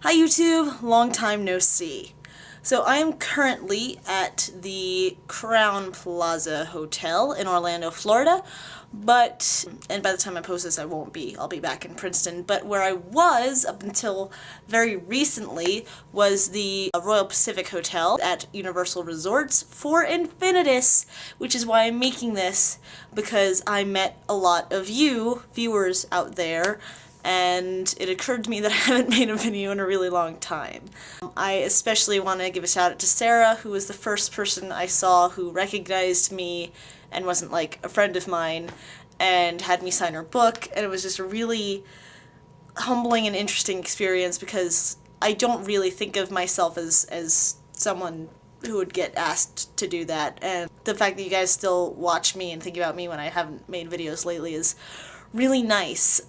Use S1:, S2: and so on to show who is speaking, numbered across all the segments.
S1: Hi YouTube, long time no see. So I am currently at the Crown Plaza Hotel in Orlando, Florida, and by the time I post this I'll be back in Princeton, but where I was up until very recently was the Royal Pacific Hotel at Universal Resorts for Infinitus, which is why I'm making this, because I met a lot of you viewers out there and it occurred to me that I haven't made a video in a really long time. I especially want to give a shout out to Sarah, who was the first person I saw who recognized me and wasn't like a friend of mine, and had me sign her book, and it was just a really humbling and interesting experience because I don't really think of myself as someone who would get asked to do that, and the fact that you guys still watch me and think about me when I haven't made videos lately is really nice.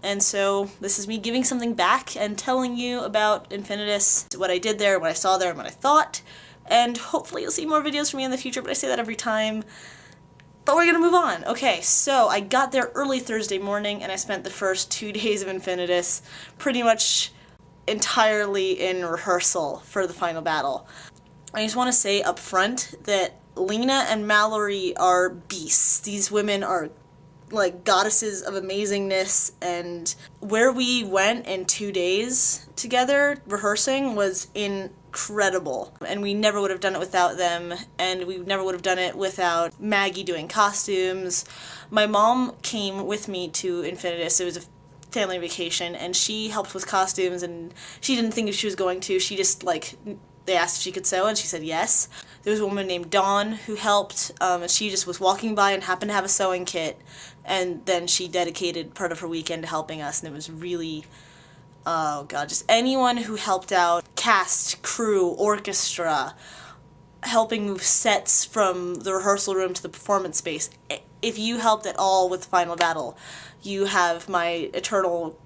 S1: And so this is me giving something back and telling you about Infinitus, what I did there, what I saw there, and what I thought. And hopefully you'll see more videos from me in the future, but I say that every time. But we're gonna move on. Okay, so I got there early Thursday morning and I spent the first 2 days of Infinitus pretty much entirely in rehearsal for the final battle. I just want to say up front that Lena and Mallory are beasts. These women are like goddesses of amazingness, and where we went in 2 days together rehearsing was incredible, and we never would have done it without them, and we never would have done it without Maggie doing costumes. My mom came with me to Infinitus. It was a family vacation, and she helped with costumes, and she didn't think if she was going to. She just, like, they asked if she could sew, and she said yes. There was a woman named Dawn who helped, and she just was walking by and happened to have a sewing kit, and then she dedicated part of her weekend to helping us, and it was really, oh god, just anyone who helped out, cast, crew, orchestra, helping move sets from the rehearsal room to the performance space. If you helped at all with the final battle, you have my eternal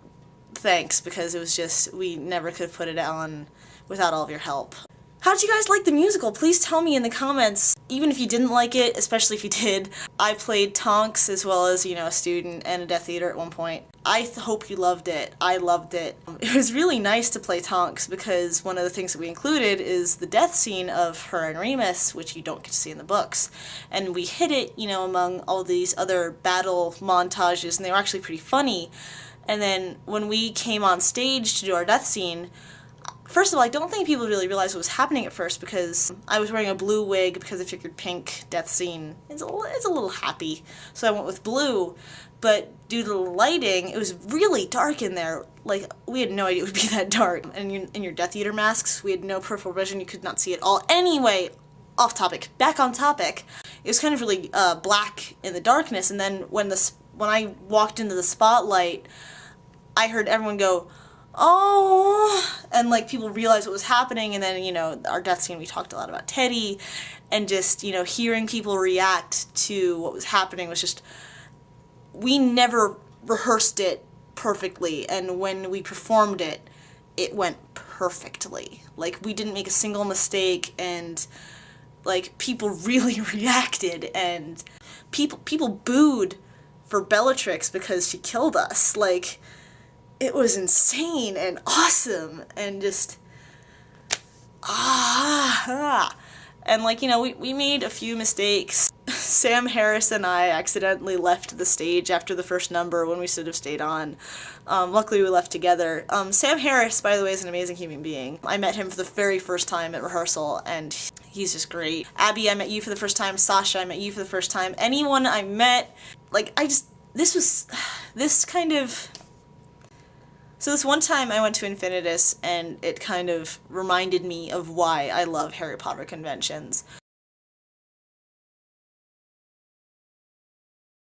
S1: thanks, because it was just, we never could have put it on without all of your help. How did you guys like the musical? Please tell me in the comments, even if you didn't like it, especially if you did. I played Tonks as well as, you know, a student and a Death Eater at one point. I hope you loved it. I loved it. It was really nice to play Tonks because one of the things that we included is the death scene of her and Remus, which you don't get to see in the books. And we hid it, you know, among all these other battle montages, and they were actually pretty funny. And then when we came on stage to do our death scene, first of all, I don't think people really realized what was happening at first, because I was wearing a blue wig because I figured pink death scene is a little happy, so I went with blue. But due to the lighting, it was really dark in there. Like, we had no idea it would be that dark. And in your Death Eater masks, we had no peripheral vision, you could not see it all. Anyway, off topic, back on topic. It was kind of really black in the darkness, and then when I walked into the spotlight, I heard everyone go, "Oh," and like people realized what was happening, and then, you know, our death scene, we talked a lot about Teddy, and just, you know, hearing people react to what was happening was just, we never rehearsed it perfectly, and when we performed it, it went perfectly. Like, we didn't make a single mistake, and like people really reacted, and people booed for Bellatrix because she killed us. Like, it was insane and awesome, and just, and like, you know, we made a few mistakes. Sam Harris and I accidentally left the stage after the first number when we should have stayed on. Luckily we left together. Sam Harris, by the way, is an amazing human being. I met him for the very first time at rehearsal, and he's just great. Abby, I met you for the first time. Sasha, I met you for the first time. Anyone I met, like, So this one time I went to Infinitus, and it kind of reminded me of why I love Harry Potter conventions.